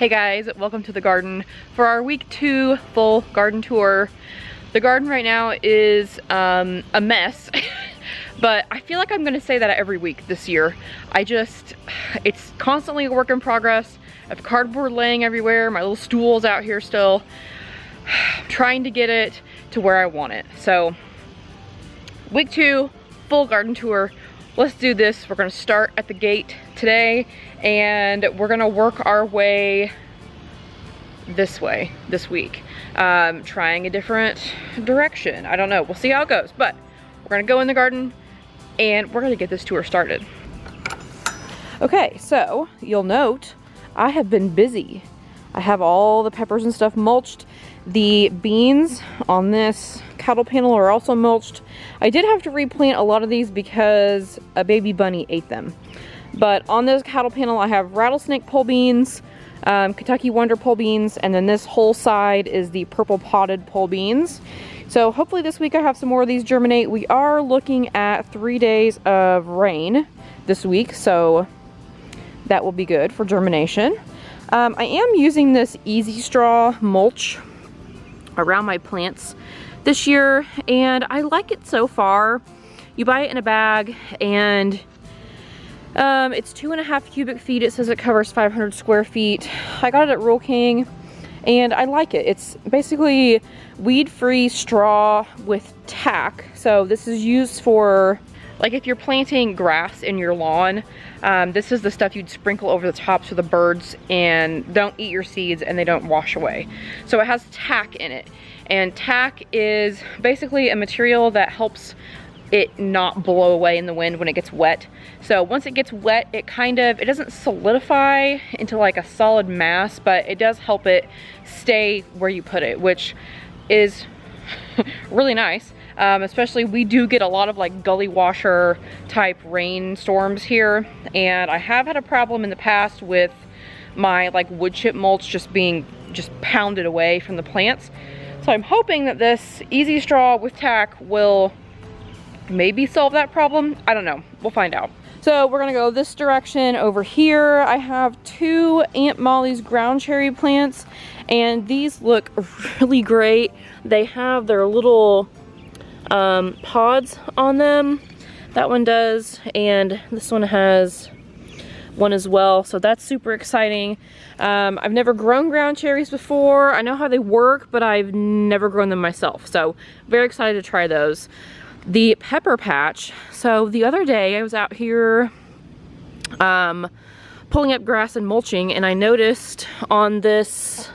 Hey guys, welcome to the garden for our week 2 full garden tour. The garden right now is a mess, but I feel like I'm gonna say that every week this year. It's constantly a work in progress. I have cardboard laying everywhere, my little stool's out here still. I'm trying to get it to where I want it. So, week 2, full garden tour. Let's do this. We're gonna start at the gate today and we're gonna work our way this way this week, trying a different direction. I don't know, we'll see how it goes, but we're gonna go in the garden and we're gonna get this tour started. Okay, so you'll note I have been busy. I have all the peppers and stuff mulched. The beans on this cattle panel are also mulched. I did have to replant a lot of these because a baby bunny ate them. But on this cattle panel I have rattlesnake pole beans, Kentucky Wonder pole beans, and then this whole side is the purple potted pole beans. So hopefully this week I have some more of these germinate. We are looking at 3 days of rain this week, so that will be good for germination. I am using this Easy Straw mulch around my plants this year, and I like it so far. You buy it in a bag and it's 2.5 cubic feet. It says it covers 500 square feet. I got it at Rural King and I like it. It's basically weed-free straw with tack. So this is used for, like, if you're planting grass in your lawn, this is the stuff you'd sprinkle over the top so the birds and don't eat your seeds and they don't wash away. So it has tack in it, and tack is basically a material that helps it not blow away in the wind when it gets wet. So once it gets wet, it doesn't solidify into like a solid mass, but it does help it stay where you put it, which is really nice. Especially we do get a lot of like gully washer type rainstorms here, and I have had a problem in the past with my like wood chip mulch just being pounded away from the plants. So I'm hoping that this Easy Straw with tack will maybe solve that problem. I don't know, we'll find out. So we're gonna go this direction. Over here I have 2 Aunt Molly's ground cherry plants, and these look really great. They have their little pods on them. That one does, and this one has one as well, so that's super exciting. I've never grown ground cherries before. I know how they work, but I've never grown them myself, so very excited to try those. The pepper patch, so the other day I was out here pulling up grass and mulching, and I noticed on this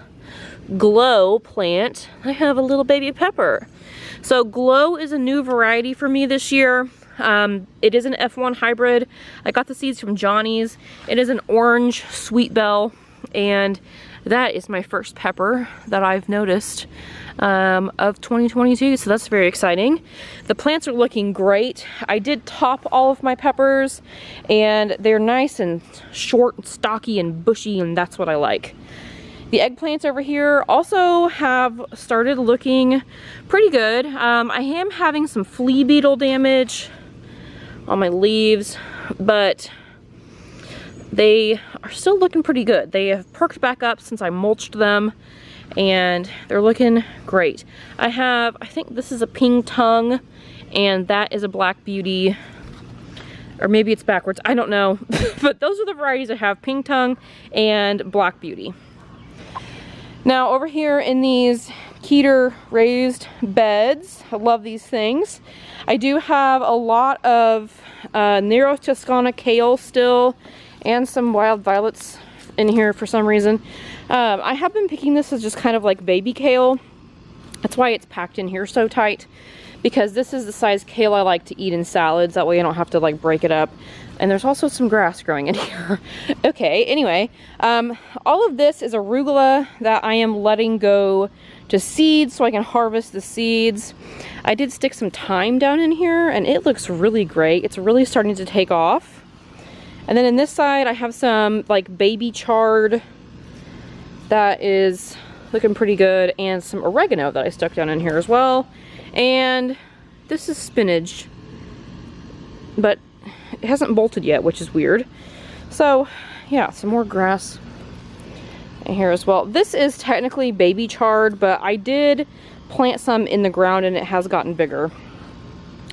Glow plant I have a little baby pepper. So Glow is a new variety for me this year. It is an F1 hybrid. I got the seeds from Johnny's. It is an orange sweet bell, and that is my first pepper that I've noticed of 2022, so that's very exciting. The plants are looking great. I did top all of my peppers, and they're nice and short and stocky and bushy, and that's what I like. The eggplants over here also have started looking pretty good. I am having some flea beetle damage on my leaves, but they are still looking pretty good. They have perked back up since I mulched them, and they're looking great. I think this is a pink tongue, and that is a black beauty, or maybe it's backwards, I don't know. But those are the varieties I have, pink tongue and black beauty. Now over here in these Keter raised beds, I love these things. I do have a lot of Nero Toscana kale still, and some wild violets in here for some reason. I have been picking this as just kind of like baby kale. That's why it's packed in here so tight, because this is the size kale I like to eat in salads. That way I don't have to like break it up. And there's also some grass growing in here. Okay, anyway, all of this is arugula that I am letting go to seed so I can harvest the seeds. I did stick some thyme down in here, and it looks really great. It's really starting to take off. And then in this side I have some like baby chard that is looking pretty good, and some oregano that I stuck down in here as well. And this is spinach, but it hasn't bolted yet, which is weird. So yeah, some more grass in here as well. This is technically baby chard, but I did plant some in the ground and it has gotten bigger.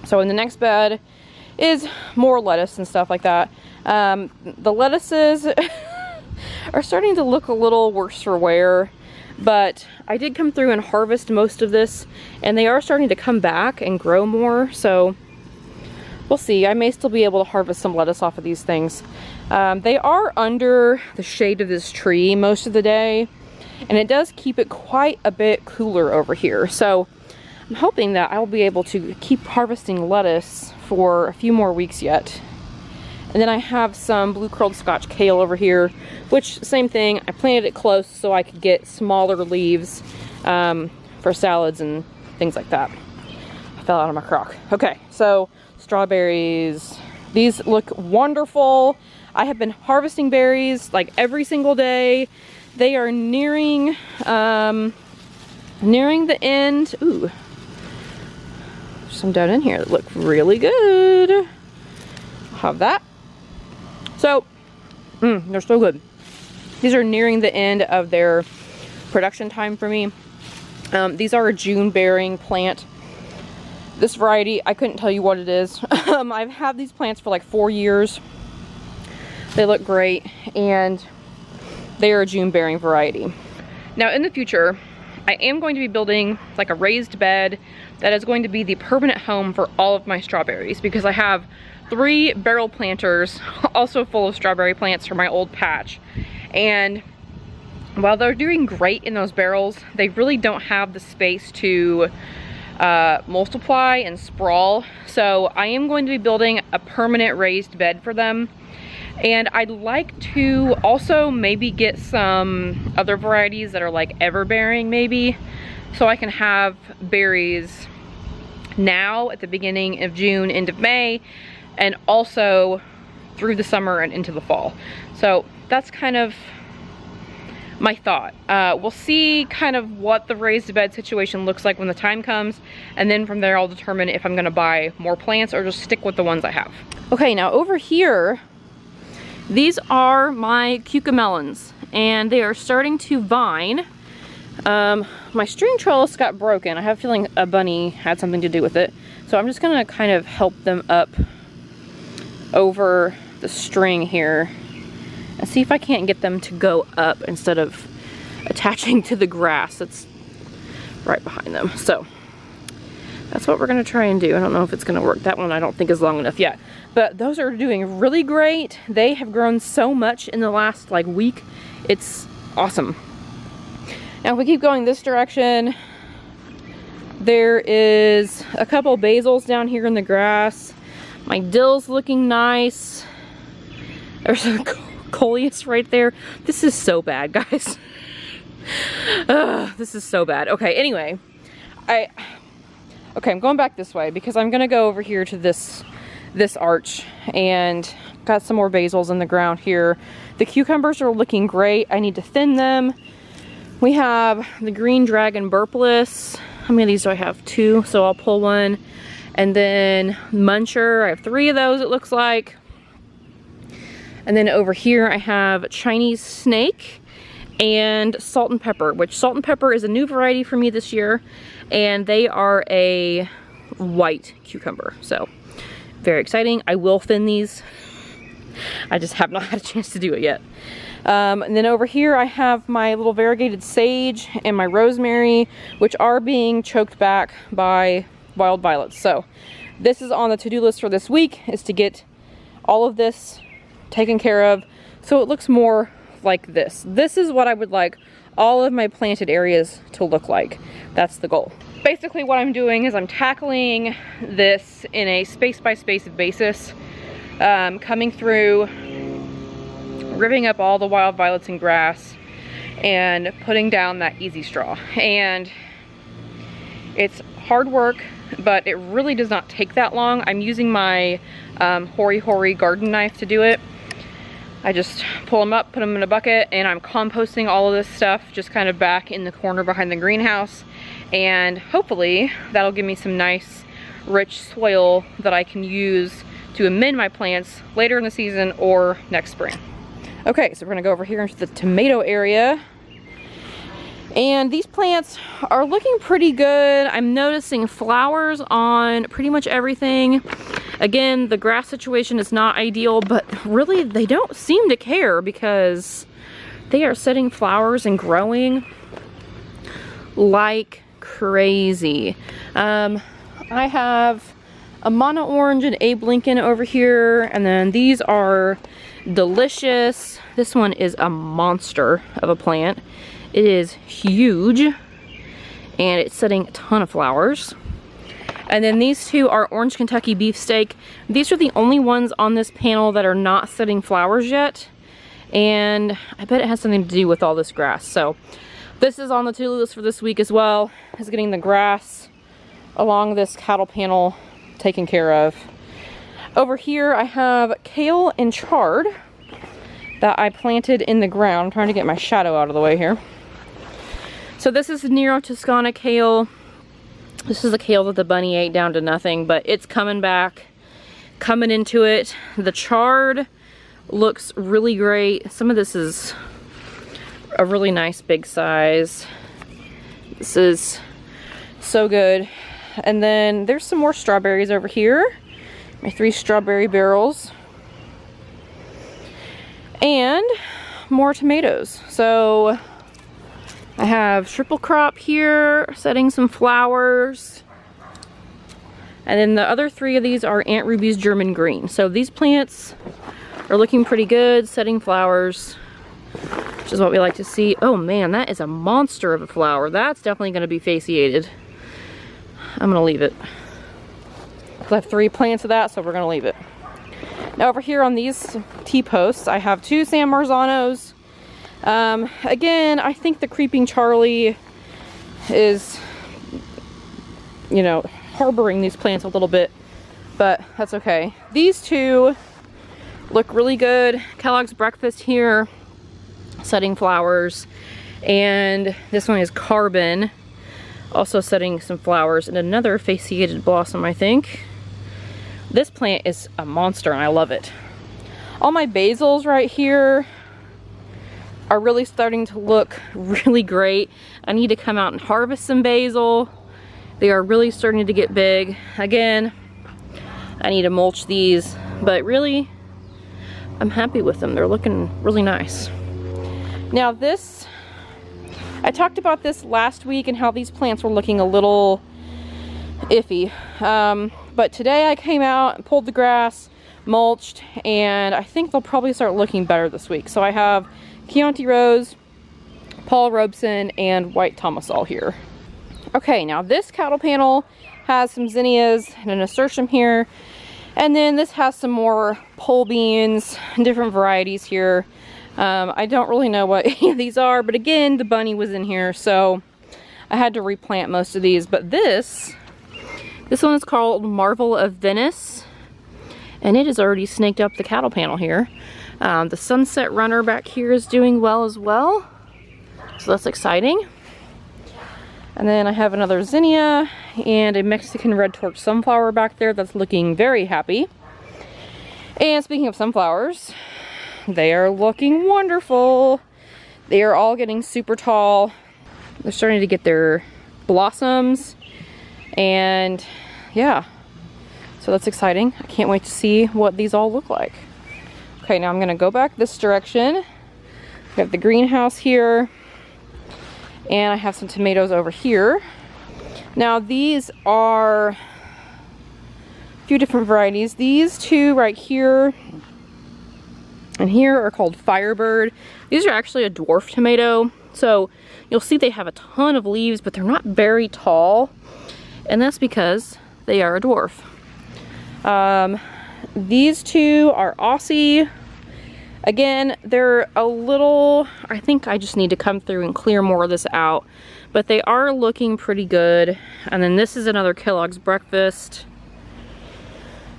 So in the next bed is more lettuce and stuff like that. The lettuces are starting to look a little worse for wear, but I did come through and harvest most of this and they are starting to come back and grow more, so we'll see. I may still be able to harvest some lettuce off of these things. They are under the shade of this tree most of the day, and it does keep it quite a bit cooler over here. So I'm hoping that I'll be able to keep harvesting lettuce for a few more weeks yet. And then I have some blue curled Scotch kale over here, which same thing, I planted it close so I could get smaller leaves for salads and things like that. I fell out of my crock. Okay, so strawberries. These look wonderful. I have been harvesting berries like every single day. They are nearing the end. Ooh, there's some down in here that look really good. I'll have that. So, they're so good. These are nearing the end of their production time for me. These are a June bearing plant. This variety, I couldn't tell you what it is. I've had these plants for like 4 years. They look great, and they are a June bearing variety. Now in the future, I am going to be building like a raised bed that is going to be the permanent home for all of my strawberries, because I have 3 barrel planters also full of strawberry plants from my old patch. And while they're doing great in those barrels, they really don't have the space to multiply and sprawl. So I am going to be building a permanent raised bed for them. And I'd like to also maybe get some other varieties that are like ever-bearing maybe, so I can have berries now at the beginning of June, end of May, and also through the summer and into the fall. So that's kind of my thought. We'll see kind of what the raised bed situation looks like when the time comes, and then from there I'll determine if I'm gonna buy more plants or just stick with the ones I have. Okay, now over here, these are my cucamelons, and they are starting to vine. My string trellis got broken. I have a feeling a bunny had something to do with it. So I'm just gonna kind of help them up over the string here and see if I can't get them to go up instead of attaching to the grass that's right behind them. So that's what we're gonna try and do. I don't know if it's gonna work. That one I don't think is long enough yet. But those are doing really great. They have grown so much in the last like week. It's awesome. Now if we keep going this direction, there is a couple basils down here in the grass. My dill's looking nice. There's a coleus right there. This is so bad, guys. This is so bad. Okay, anyway, I'm going back this way because I'm gonna go over here to this arch, and got some more basils in the ground here. The cucumbers are looking great. I need to thin them. We have the green dragon burpless. How many of these do I have? 2, so I'll pull one. And then muncher, I have 3 of those it looks like. And then over here I have Chinese snake and salt and pepper, which salt and pepper is a new variety for me this year, and they are a white cucumber, so very exciting. I will thin these. I just have not had a chance to do it yet. And then over here I have my little variegated sage and my rosemary, which are being choked back by wild violets. So this is on the to-do list for this week, is to get all of this taken care of so it looks more like this. This is what I would like all of my planted areas to look like. That's the goal. Basically what I'm doing is I'm tackling this in a space by space basis, coming through, ripping up all the wild violets and grass, and putting down that easy straw. And it's hard work, but it really does not take that long. I'm using my Hori Hori garden knife to do it. I just pull them up, put them in a bucket, and I'm composting all of this stuff just kind of back in the corner behind the greenhouse. And hopefully that'll give me some nice rich soil that I can use to amend my plants later in the season or next spring. Okay, so we're gonna go over here into the tomato area. And these plants are looking pretty good. I'm noticing flowers on pretty much everything. Again, the grass situation is not ideal, but really they don't seem to care because they are setting flowers and growing like crazy. I have a Mono Orange and Abe Lincoln over here, and then these are delicious. This one is a monster of a plant. It is huge, and it's setting a ton of flowers. And then these two are Orange Kentucky Beefsteak. These are the only ones on this panel that are not setting flowers yet, and I bet it has something to do with all this grass. So this is on the to-do list for this week as well, is getting the grass along this cattle panel taken care of. Over here I have kale and chard that I planted in the ground. I'm trying to get my shadow out of the way here. So this is the Nero Toscana kale. This is the kale that the bunny ate down to nothing, but it's coming back, coming into it. The chard looks really great. Some of this is a really nice big size. This is so good. And then there's some more strawberries over here. My 3 strawberry barrels. And more tomatoes. So I have triple crop here, setting some flowers. And then the other 3 of these are Aunt Ruby's German green. So these plants are looking pretty good, setting flowers, which is what we like to see. Oh man, that is a monster of a flower. That's definitely going to be fasciated. I'm going to leave it. I have 3 plants of that, so we're going to leave it. Now over here on these T-posts, I have 2 San Marzanos. Again, I think the Creeping Charlie is, you know, harboring these plants a little bit, but that's okay. These 2 look really good. Kellogg's Breakfast here, setting flowers, and this one is Carbon, also setting some flowers, and another fasciated blossom, I think. This plant is a monster and I love it. All my basils right here are really starting to look really great. I need to come out and harvest some basil. They are really starting to get big. Again, I need to mulch these, but really, I'm happy with them. They're looking really nice. Now this, I talked about this last week and how these plants were looking a little iffy. But today I came out and pulled the grass, mulched, and I think they'll probably start looking better this week. So I have Chianti Rose, Paul Robeson, and White Tomasol here. Okay, now this cattle panel has some zinnias and a nasturtium here. And then this has some more pole beans and different varieties here. I don't really know what any of these are, but again, the bunny was in here, so I had to replant most of these. But this one is called Marvel of Venice, and it has already snaked up the cattle panel here. The Sunset Runner back here is doing well as well, so that's exciting. And then I have another zinnia and a Mexican Red Torch sunflower back there that's looking very happy. And speaking of sunflowers, they are looking wonderful. They are all getting super tall. They're starting to get their blossoms, and yeah, so that's exciting. I can't wait to see what these all look like. Okay, now I'm gonna go back this direction. We have the greenhouse here, and I have some tomatoes over here. Now these are a few different varieties. These 2 right here and here are called Firebird. These are actually a dwarf tomato, so you'll see they have a ton of leaves, but they're not very tall, and that's because they are a dwarf. These 2 are Aussie. Again, they're a little, I think I just need to come through and clear more of this out, but they are looking pretty good. And then this is another Kellogg's Breakfast.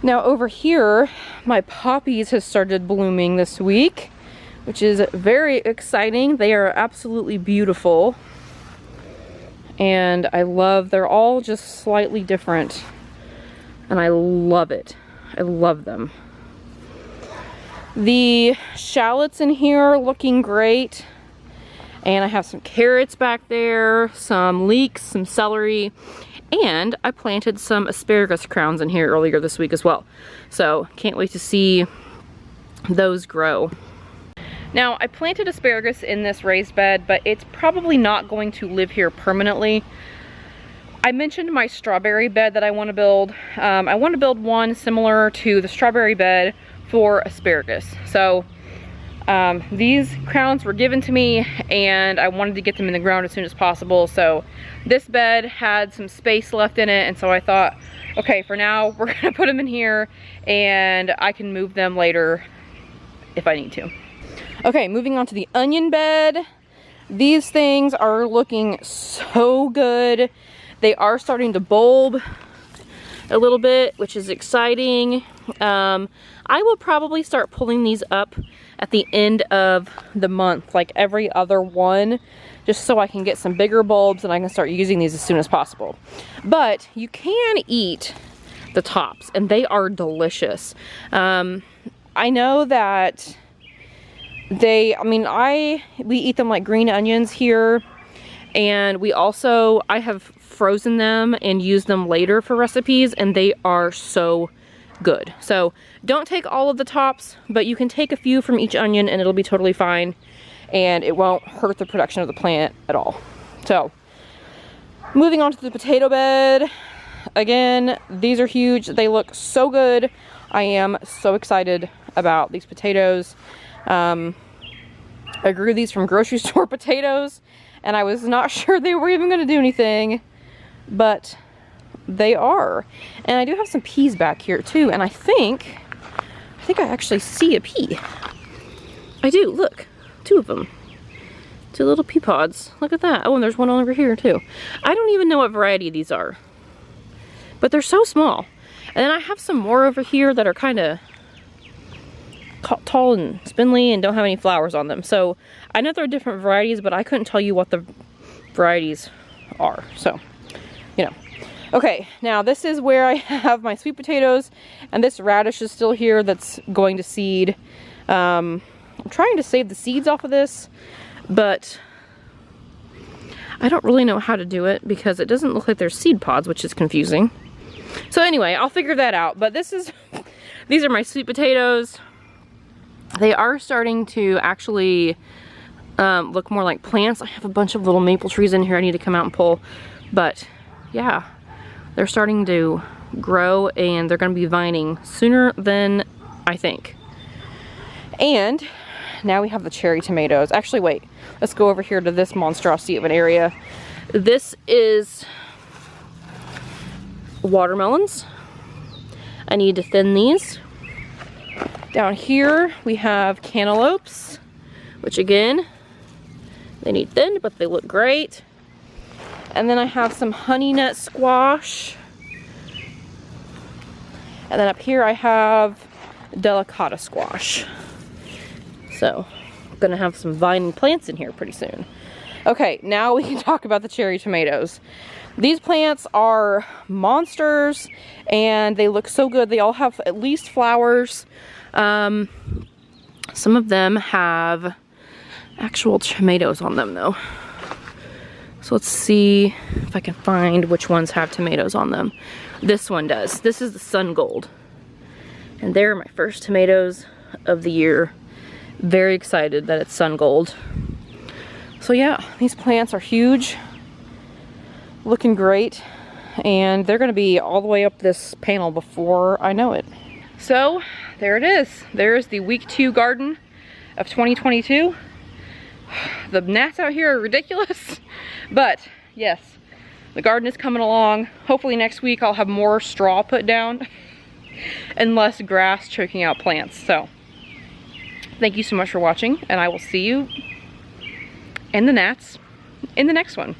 Now over here, my poppies have started blooming this week, which is very exciting. They are absolutely beautiful. And I love, they're all just slightly different. And I love it. I love them. The shallots in here are looking great. And I have some carrots back there, some leeks, some celery, and I planted some asparagus crowns in here earlier this week as well. So can't wait to see those grow. Now, I planted asparagus in this raised bed, but it's probably not going to live here permanently. I mentioned my strawberry bed that I want to build. I want to build one similar to the strawberry bed for asparagus. So these crowns were given to me and I wanted to get them in the ground as soon as possible. So this bed had some space left in it, and so I thought, okay, for now we're gonna put them in here and I can move them later if I need to. Okay, moving on to the onion bed. These things are looking so good. They are starting to bulb a little bit, which is exciting. I will probably start pulling these up at the end of the month, like every other one, just so I can get some bigger bulbs and I can start using these as soon as possible. But you can eat the tops and they are delicious. I know that we eat them like green onions here, and I have frozen them and used them later for recipes, and they are so good. So don't take all of the tops, but you can take a few from each onion and it'll be totally fine, and it won't hurt the production of the plant at all. So moving on to the potato bed. Again, these are huge. They look so good. I am so excited about these potatoes. I grew these from grocery store potatoes and I was not sure they were even going to do anything, but they are. And I do have some peas back here too, and I think I actually see a pea. I do, look, 2 of them. 2 little pea pods. Look at that. Oh, and there's one over here too. I don't even know what variety these are, but they're so small. And then I have some more over here that are kind of tall and spindly and don't have any flowers on them. So I know there are different varieties, but I couldn't tell you what the varieties are. So, you know. Okay, now this is where I have my sweet potatoes, and this radish is still here that's going to seed. I'm trying to save the seeds off of this, but I don't really know how to do it because it doesn't look like there's seed pods, which is confusing. So anyway, I'll figure that out. But these are my sweet potatoes. They are starting to actually look more like plants. I have a bunch of little maple trees in here I need to come out and pull. But yeah, they're starting to grow and they're going to be vining sooner than I think. And now we have the cherry tomatoes. Actually, wait, let's go over here to this monstrosity of an area. This is watermelons. I need to thin these. Down here we have cantaloupes, which again, they need thinned, but they look great. And then I have some honey nut squash. And then up here I have delicata squash. So I'm gonna have some vining plants in here pretty soon. Okay, now we can talk about the cherry tomatoes. These plants are monsters and they look so good. They all have at least flowers. Some of them have actual tomatoes on them though. So let's see if I can find which ones have tomatoes on them. This one does. This is the Sun Gold. And they're my first tomatoes of the year. Very excited that it's Sun Gold. So yeah, these plants are huge. Looking great. And they're gonna be all the way up this panel before I know it. So there it is. There's the week 2 garden of 2022. The gnats out here are ridiculous, but yes, the garden is coming along. Hopefully next week I'll have more straw put down and less grass choking out plants. So thank you so much for watching, and I will see you and the gnats in the next one.